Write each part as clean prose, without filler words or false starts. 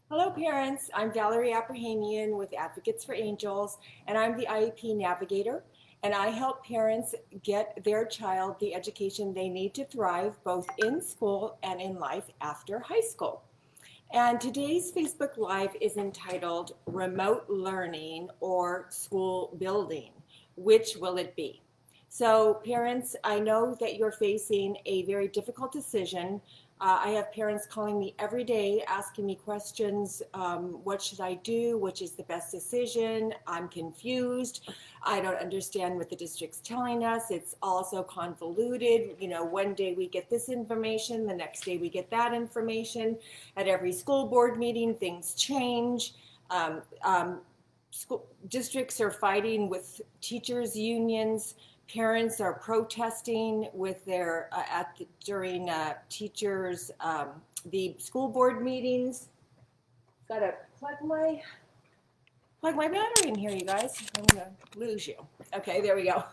Hello, parents. I'm Valerie Abrahamian with Advocates for Angels, and I'm the IEP navigator. And I help parents get their child the education they need to thrive both in school and in life after high school. And today's Facebook Live is entitled Remote Learning or School Building. Which will it be? So, parents, I know that you're facing a very difficult decision. I have parents calling me every day asking me questions. What should I do? Which is the best decision? I'm confused. I don't understand what the district's telling us. It's all so convoluted. One day we get this information, the next day we get that information. At every school board meeting, things change. School districts are fighting with teachers unions. Parents are protesting with their during teachers the school board meetings. Gotta plug my battery in here, you guys. I'm gonna lose you. Okay, there we go.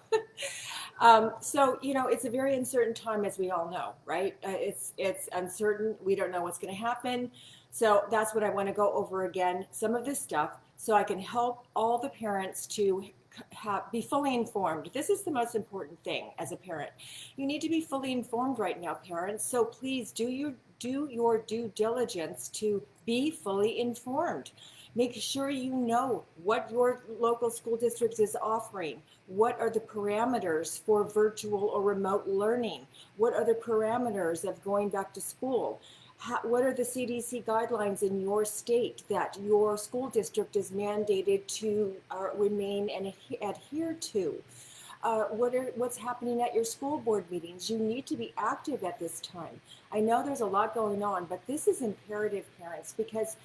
So it's a very uncertain time, as we all know, right? It's uncertain. We don't know what's going to happen. So that's what I want to go over again. Some of this stuff, so I can help all the parents to be fully informed. This is the most important thing as a parent. You need to be fully informed right now, parents. So please do your due diligence to be fully informed. Make sure you know what your local school district is offering. What are the parameters for virtual or remote learning? What are the parameters of going back to school? What are the CDC guidelines in your state that your school district is mandated to remain and adhere to? What's happening at your school board meetings? You need to be active at this time. I know there's a lot going on, but this is imperative, parents, because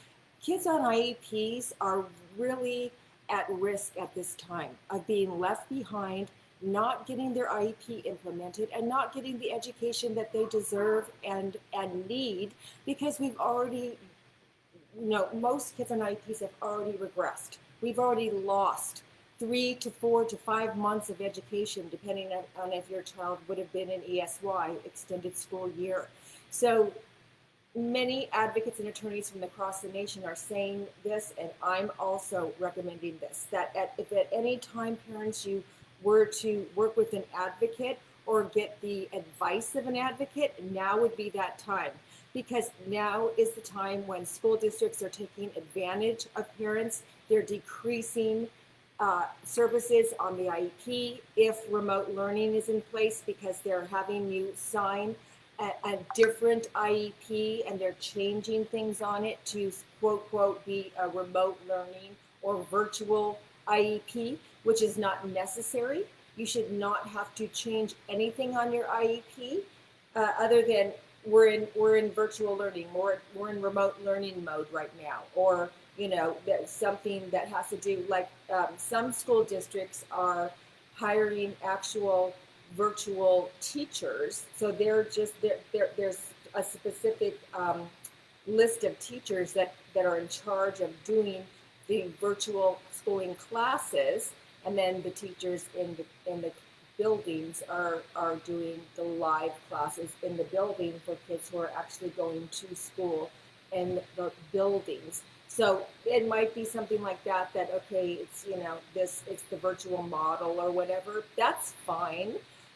kids on IEPs are really at risk at this time of being left behind, not getting their IEP implemented, and not getting the education that they deserve and need, because we've already, most kids on IEPs have already regressed. We've already lost 3 to 4 to 5 months of education, depending on if your child would have been in ESY, extended school year. So many advocates and attorneys from across the nation are saying this, and I'm also recommending this, that if at any time, parents, you were to work with an advocate or get the advice of an advocate, now would be that time. Because now is the time when school districts are taking advantage of parents. They're decreasing services on the IEP if remote learning is in place, because they're having you sign a different IEP, and they're changing things on it to quote quote be a remote learning or virtual IEP, which is not necessary. You should not have to change anything on your IEP other than we're in virtual learning, we're in remote learning mode right now, or that's something that has to do, like some school districts are hiring actual virtual teachers. So there's a specific list of teachers that are in charge of doing the virtual schooling classes, and then the teachers in the buildings are doing the live classes in the building for kids who are actually going to school in the buildings. So it might be something like that, okay, it's the virtual model or whatever. That's fine.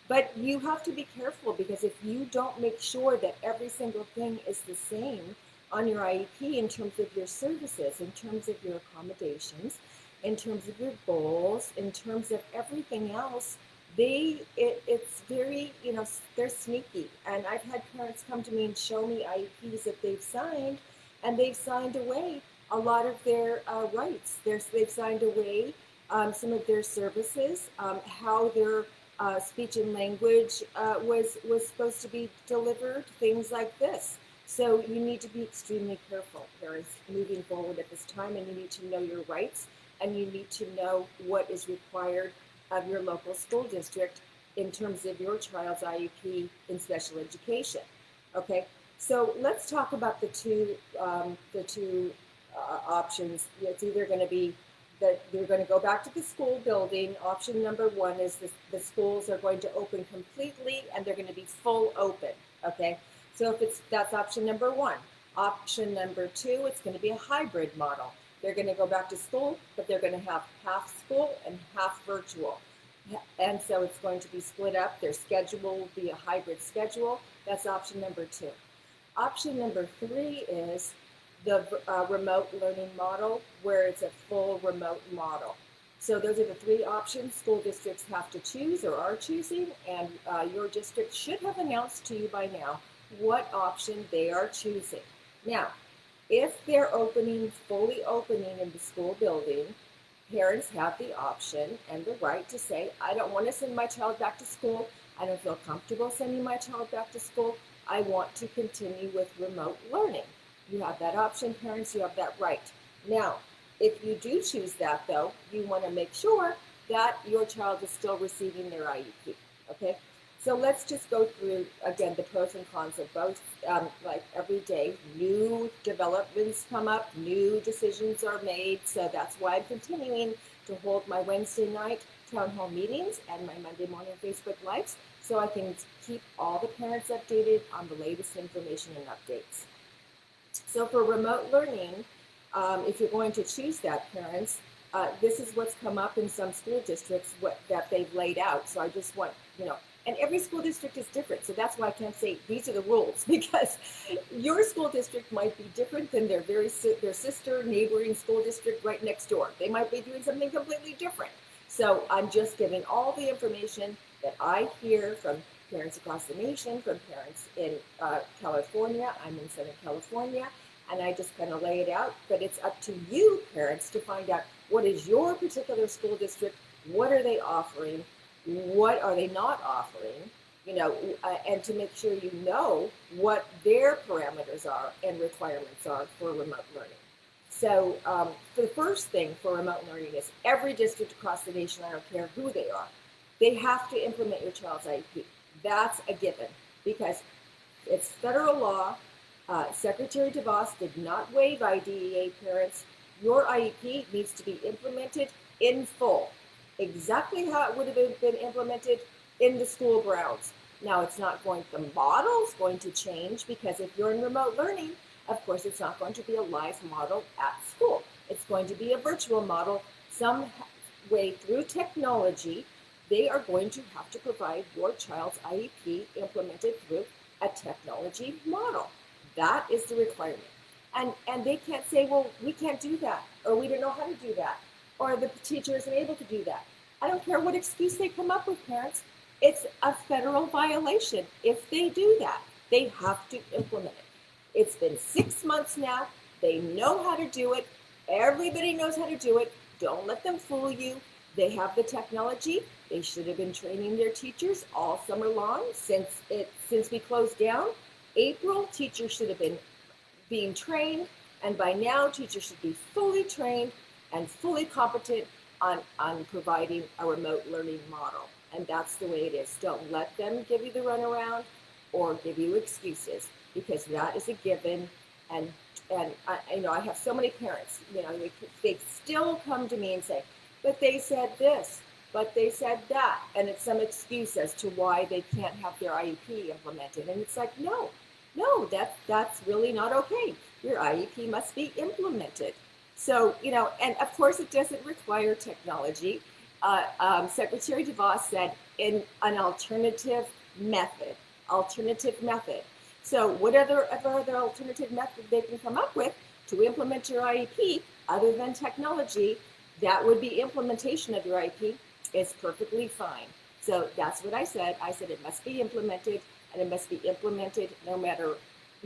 But you have to be careful, because if you don't make sure that every single thing is the same on your IEP, in terms of your services, in terms of your accommodations, in terms of your goals, in terms of everything else, it's very, they're sneaky. And I've had parents come to me and show me IEPs that they've signed, and they've signed away a lot of their rights. They've signed away some of their services, how their speech and language was supposed to be delivered, things like this. So you need to be extremely careful, parents, moving forward at this time, and you need to know your rights, and you need to know what is required of your local school district in terms of your child's IEP in special education. Okay, so let's talk about the two options. It's either going to be that they're going to go back to the school building. Option number one is the schools are going to open completely, and they're going to be full open. Okay, so that's option number one. Option number 2, it's going to be a hybrid model. They're going to go back to school, but they're going to have half school and half virtual. And so it's going to be split up. Their schedule will be a hybrid schedule. That's option number 2. Option number 3 is the remote learning model, where it's a full remote model. So those are the 3 options school districts have to choose or are choosing, and your district should have announced to you by now what option they are choosing. Now, if they're fully opening in the school building, parents have the option and the right to say, I don't want to send my child back to school. I don't feel comfortable sending my child back to school. I want to continue with remote learning. You have that option, parents, you have that right. Now, if you do choose that, though, you want to make sure that your child is still receiving their IEP, okay? So let's just go through, again, the pros and cons of both. Like every day, new developments come up, new decisions are made. So that's why I'm continuing to hold my Wednesday night town hall meetings and my Monday morning Facebook Lives, so I can keep all the parents updated on the latest information and updates. So for remote learning, if you're going to choose that, parents, this is what's come up in some school districts that they've laid out. So I just want, and every school district is different. So that's why I can't say these are the rules, because your school district might be different than their sister neighboring school district right next door. They might be doing something completely different. So I'm just giving all the information that I hear from parents across the nation, from parents in California. I'm in Southern California, and I just kind of lay it out. But it's up to you, parents, to find out what is your particular school district, what are they offering, what are they not offering, and to make sure you know what their parameters are and requirements are for remote learning. So the first thing for remote learning is every district across the nation, I don't care who they are, they have to implement your child's IEP. That's a given, because it's federal law. Secretary DeVos did not waive IDEA, parents. Your IEP needs to be implemented in full, exactly how it would have been implemented in the school grounds. Now, the model's going to change, because if you're in remote learning, of course, it's not going to be a live model at school. It's going to be a virtual model. Some way through technology, they are going to have to provide your child's IEP implemented through a technology model. That is the requirement. And they can't say, well, we can't do that, or we don't know how to do that, or the teacher isn't able to do that. I don't care what excuse they come up with, parents. It's a federal violation. If they do that, they have to implement it. It's been 6 months now. They know how to do it. Everybody knows how to do it. Don't let them fool you. They have the technology. They should have been training their teachers all summer long since we closed down. April, teachers should have been being trained, and by now teachers should be fully trained and fully competent on providing a remote learning model. And that's the way it is. Don't let them give you the runaround or give you excuses, because that is a given. And I have so many parents, they still come to me and say, but they said this, but they said that, and it's some excuse as to why they can't have their IEP implemented. And it's like, no, that's really not okay. Your IEP must be implemented. So, and of course it doesn't require technology. Secretary DeVos said in an alternative method. So what other alternative method they can come up with to implement your IEP other than technology, that would be implementation of your IEP, is perfectly fine. So that's what I said. I said it must be implemented, and it must be implemented no matter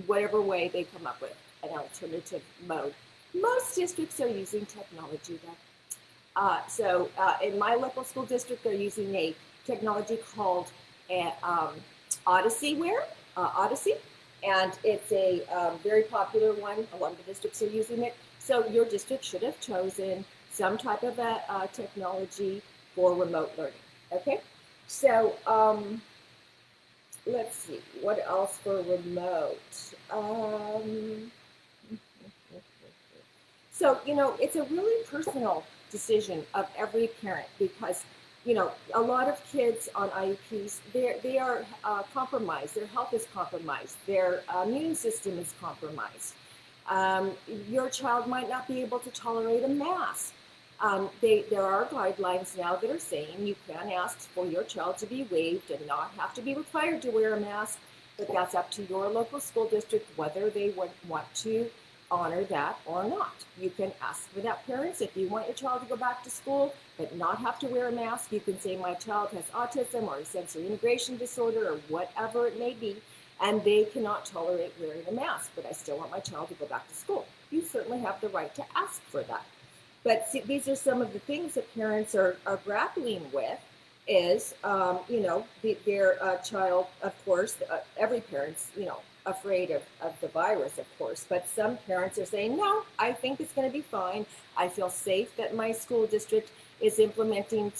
whatever way they come up with an alternative mode. Most districts are using technology, though. So in my local school district, they're using a technology called Odyssey, and it's a very popular one. A lot of the districts are using it. So your district should have chosen some type of a technology for remote learning. Okay, so let's see, what else for remote? So, it's a really personal decision of every parent, because a lot of kids on IEPs, they are compromised. Their health is compromised. Their immune system is compromised. Um, your child might not be able to tolerate a mask. There are guidelines now that are saying you can ask for your child to be waived and not have to be required to wear a mask, but that's up to your local school district whether they would want to honor that or not. You can ask for that, parents. If you want your child to go back to school but not have to wear a mask, you can say my child has autism or a sensory integration disorder or whatever it may be, and they cannot tolerate wearing a mask, but I still want my child to go back to school. You certainly have the right to ask for that. But see, these are some of the things that parents are grappling with is, their child, of course, every parent's, afraid of the virus, of course, but some parents are saying, no, I think it's going to be fine. I feel safe that my school district is implementing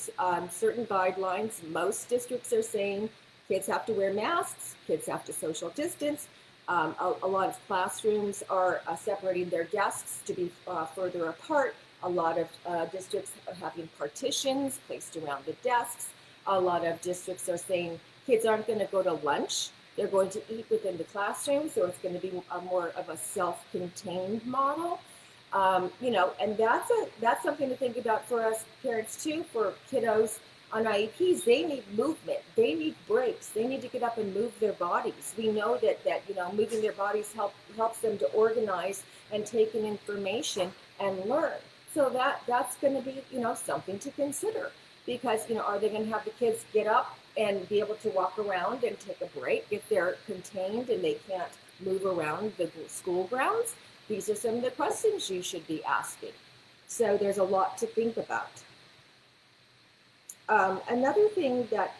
certain guidelines. Most districts are saying kids have to wear masks, kids have to social distance. A lot of classrooms are separating their desks to be further apart. A lot of districts are having partitions placed around the desks. A lot of districts are saying kids aren't going to go to lunch. They're going to eat within the classroom, so it's going to be more of a self-contained model. And that's something to think about for us parents too, for kiddos on IEPs. They need movement, they need breaks, they need to get up and move their bodies. We know that moving their bodies helps them to organize and take in information and learn. So that's going to be something to consider, because are they going to have the kids get up and be able to walk around and take a break if they're contained and they can't move around the school grounds? These are some of the questions you should be asking. So there's a lot to think about. Another thing that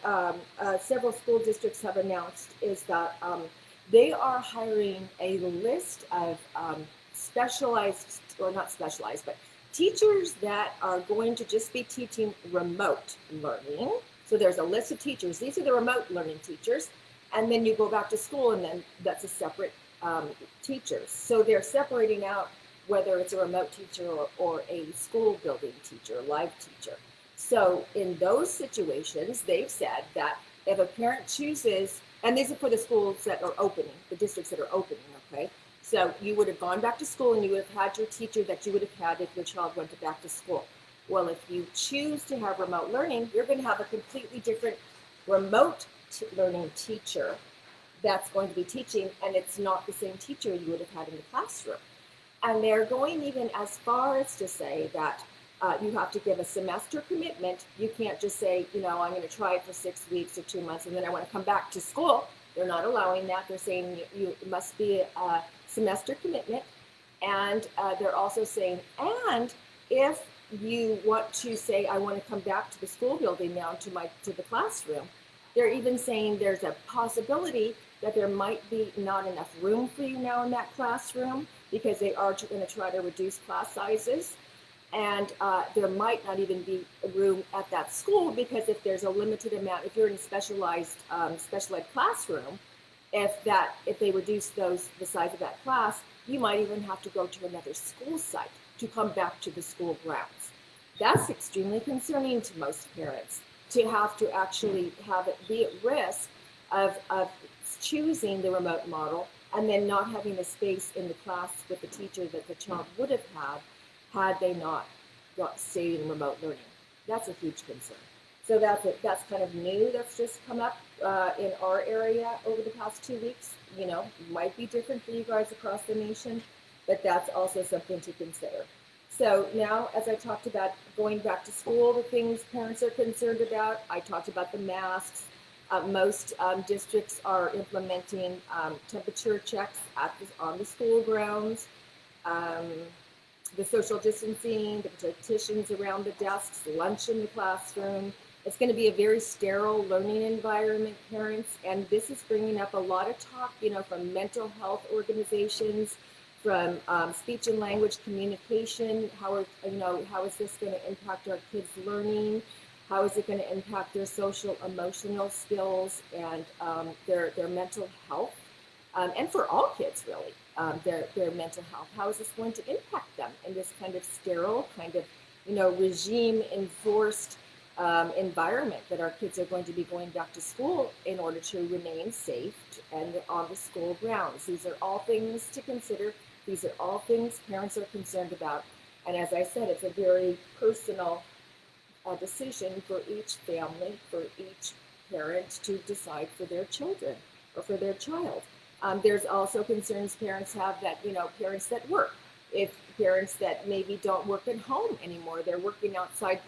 several school districts have announced is that they are hiring a list of specialized, or not specialized, but teachers that are going to just be teaching remote learning. So there's a list of teachers. These are the remote learning teachers. And then you go back to school, and then that's a separate teachers. So they're separating out whether it's a remote teacher or a school building teacher, live teacher. So in those situations, they've said that if a parent chooses, and these are for the schools that are opening, the districts that are opening, okay? So you would have gone back to school and you would have had your teacher that you would have had if your child went to back to school. Well, if you choose to have remote learning, you're going to have a completely different remote learning teacher that's going to be teaching, and it's not the same teacher you would have had in the classroom. And they're going even as far as to say that you have to give a semester commitment. You can't just say, I'm going to try it for 6 weeks or 2 months and then I want to come back to school. They're not allowing that. They're saying you must be a semester commitment. And they're also saying, and if you want to say, I want to come back to the school building now, to the classroom, they're even saying there's a possibility that there might be not enough room for you now in that classroom, because they are going to try to reduce class sizes. And there might not even be room at that school, because if there's a limited amount, if you're in a specialized special ed classroom, if they reduce the size of that class, you might even have to go to another school site to come back to the school grounds. That's extremely concerning to most parents, to have to actually have it be at risk of choosing the remote model and then not having the space in the class with the teacher that the child would have had they not stayed in remote learning. That's a huge concern. So that's kind of new. That's just come up in our area over the past 2 weeks. Might be different for you guys across the nation, but that's also something to consider. So now, as I talked about going back to school, the things parents are concerned about, I talked about the masks. Most districts are implementing temperature checks on the school grounds, the social distancing, the partitions around the desks, lunch in the classroom. It's going to be a very sterile learning environment, parents, and this is bringing up a lot of talk, from mental health organizations, from speech and language communication. How is this going to impact our kids' learning? How is it going to impact their social emotional skills and their mental health? And for all kids, really, their mental health. How is this going to impact them in this kind of sterile, kind of regime enforced environment that our kids are going to be going back to school in order to remain safe and on the school grounds. These are all things to consider. These are all things parents are concerned about. And as I said, it's a very personal decision for each family, for each parent to decide for their children or for their child. There's also concerns parents have that, parents that work. If parents that maybe don't work at home anymore, they're working outside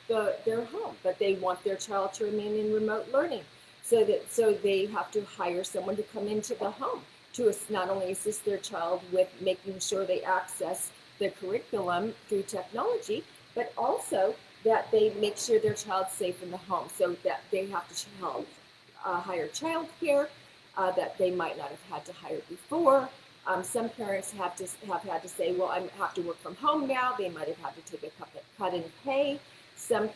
their home, but they want their child to remain in remote learning. So they have to hire someone to come into the home to not only assist their child with making sure they access the curriculum through technology, but also that they make sure their child's safe in the home, so that they have to hire childcare that they might not have had to hire before. Some parents have had to say, well, I have to work from home now. They might have had to take a cut in pay. Some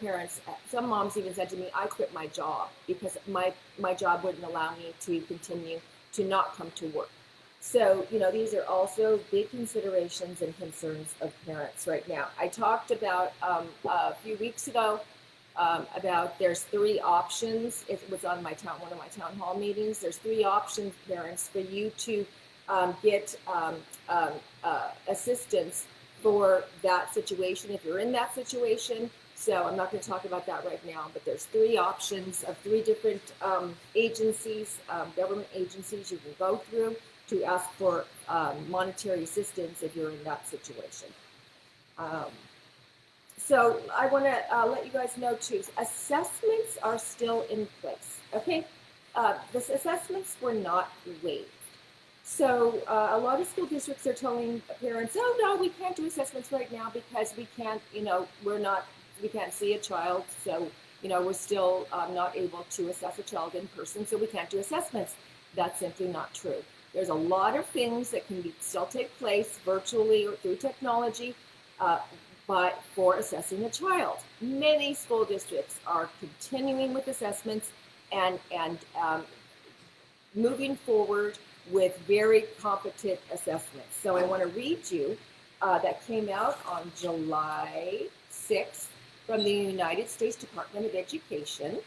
moms even said to me, I quit my job because my job wouldn't allow me to continue to not come to work. So, these are also big considerations and concerns of parents right now. I talked about a few weeks ago about there's 3 options. It was on one of my town hall meetings. There's 3 options, parents, for you to get assistance for that situation if you're in that situation. So I'm not going to talk about that right now, but there's 3 options of 3 different agencies, government agencies you can go through to ask for monetary assistance if you're in that situation. So I want to let you guys know too, assessments are still in place, okay? The assessments were not waived. So a lot of school districts are telling parents, oh no, we can't do assessments right now because we can't, we can't see a child. So, we're still not able to assess a child in person, so we can't do assessments. That's simply not true. There's a lot of things that can still take place virtually or through technology, but for assessing a child. Many school districts are continuing with assessments and moving forward with very competent assessments. So I want to read you that came out on July 6th from the United States Department of Education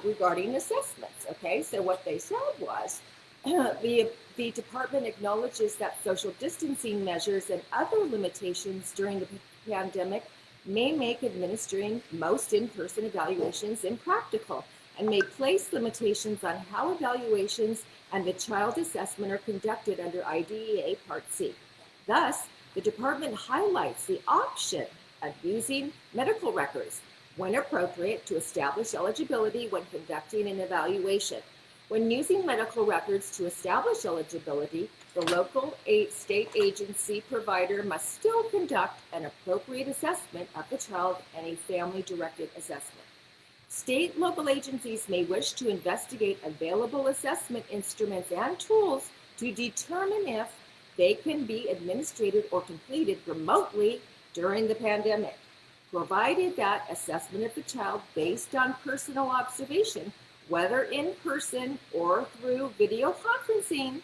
regarding assessments. Okay, so what they said was, the department acknowledges that social distancing measures and other limitations during the pandemic may make administering most in-person evaluations impractical and may place limitations on how evaluations and the child assessment are conducted under IDEA Part C. Thus, the department highlights the option of using medical records when appropriate to establish eligibility when conducting an evaluation. When using medical records to establish eligibility, the local state agency provider must still conduct an appropriate assessment of the child and a family-directed assessment. State local agencies may wish to investigate available assessment instruments and tools to determine if they can be administered or completed remotely during the pandemic, provided that assessment of the child based on personal observation, whether in person or through video conferencing.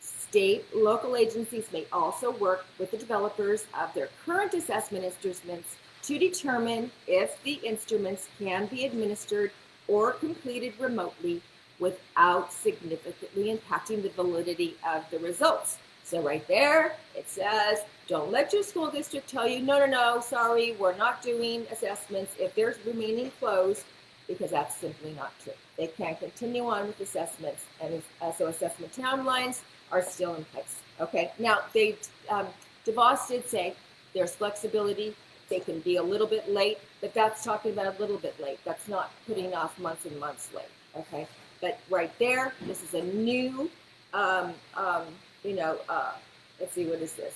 State local agencies may also work with the developers of their current assessment instruments to determine if the instruments can be administered or completed remotely without significantly impacting the validity of the results. So right there, it says, don't let your school district tell you, no, sorry, we're not doing assessments if they're remaining closed, because that's simply not true. They can continue on with assessments, and so assessment timelines are still in place. Okay, now DeVos did say there's flexibility. They can be a little bit late, but that's talking about a little bit late. That's not putting off months and months late. Okay, but right there, this is a new, let's see, what is this?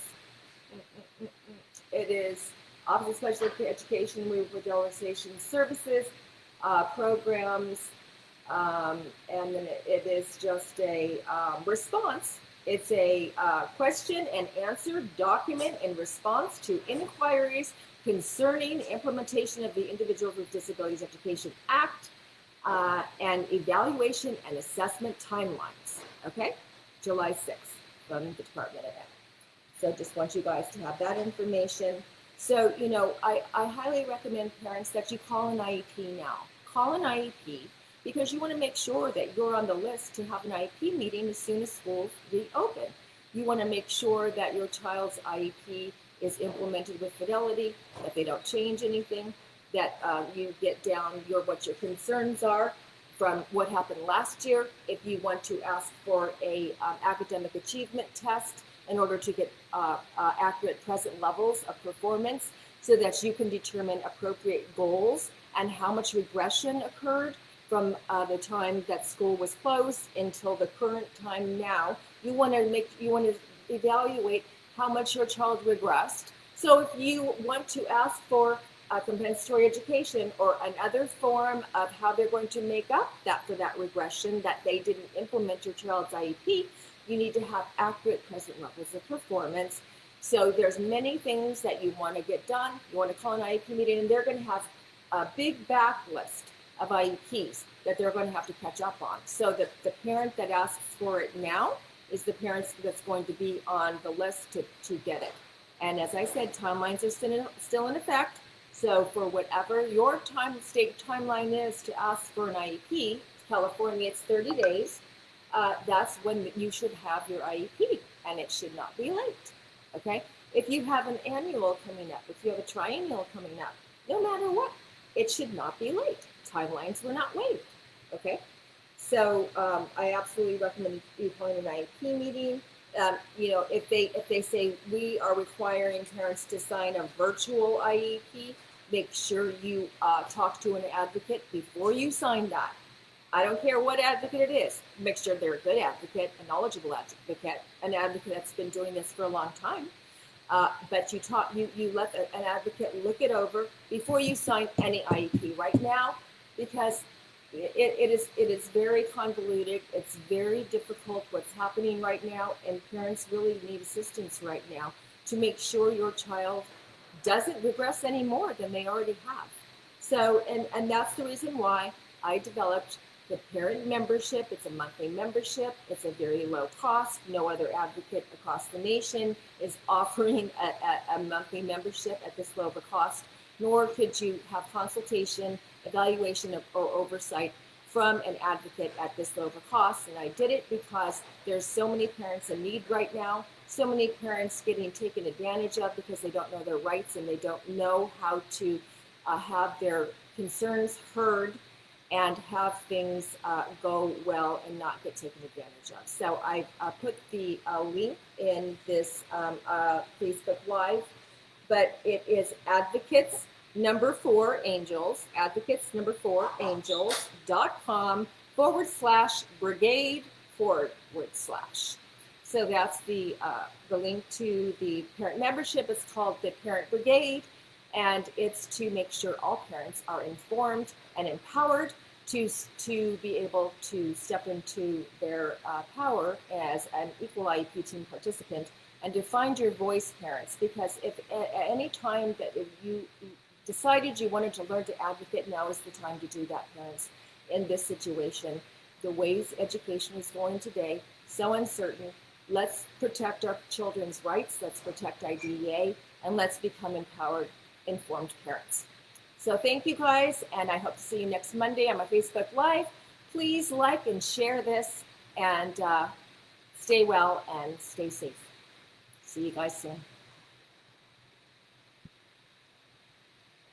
It is Office of Special Education Revitalization Services programs, and then it is just a response. It's a question and answer document in response to inquiries concerning implementation of the Individuals with Disabilities Education Act and evaluation and assessment timelines. Okay, July 6th from the Department of Ed. So just want you guys to have that information. So, I highly recommend parents that you call an IEP now. Call an IEP because you want to make sure that you're on the list to have an IEP meeting as soon as schools reopen. You want to make sure that your child's IEP is implemented with fidelity, that they don't change anything, that you get down what your concerns are from what happened last year. If you want to ask for a academic achievement test in order to get accurate present levels of performance so that you can determine appropriate goals and how much regression occurred from the time that school was closed until the current time now. You want to evaluate how much your child regressed. So if you want to ask for a compensatory education or another form of how they're going to make up for that regression that they didn't implement your child's IEP, you need to have accurate present levels of performance. So there's many things that you want to get done. You want to call an IEP meeting, and they're going to have a big backlist of IEPs that they're going to have to catch up on. So the parent that asks for it now is the parent that's going to be on the list to get it. And as I said, timelines are still in effect. So for whatever your state timeline is to ask for an IEP, California, it's 30 days. That's when you should have your IEP, and it should not be late. Okay? If you have an annual coming up, if you have a triennial coming up, no matter what, it should not be late. Timelines were not waived. Okay? So I absolutely recommend you calling an IEP meeting. If they say we are requiring parents to sign a virtual IEP, make sure you talk to an advocate before you sign that. I don't care what advocate it is. Make sure they're a good advocate, a knowledgeable advocate, an advocate that's been doing this for a long time. But you let an advocate look it over before you sign any IEP right now, because it is very convoluted. It's very difficult what's happening right now, and parents really need assistance right now to make sure your child doesn't regress any more than they already have. So, and that's the reason why I developed the parent membership. It's a monthly membership. It's a very low cost. No other advocate across the nation is offering a monthly membership at this low of a cost, nor could you have consultation, evaluation, or oversight from an advocate at this low of a cost. And I did it because there's so many parents in need right now, so many parents getting taken advantage of because they don't know their rights and they don't know how to have their concerns heard and have things go well and not get taken advantage of. So I put the link in this Facebook Live, but it is advocates4angels, advocates4angels.com/brigade/. So that's the link to the parent membership. It's called the Parent Brigade, and it's to make sure all parents are informed and empowered to be able to step into their power as an equal IEP team participant and to find your voice, parents. Because if at any time that you decided you wanted to learn to advocate, now is the time to do that, parents. In this situation, the ways education is going today, so uncertain. Let's protect our children's rights. Let's protect IDEA, and let's become empowered, informed parents. So thank you guys, and I hope to see you next Monday on my Facebook Live. Please like and share this, and stay well and stay safe. See you guys soon.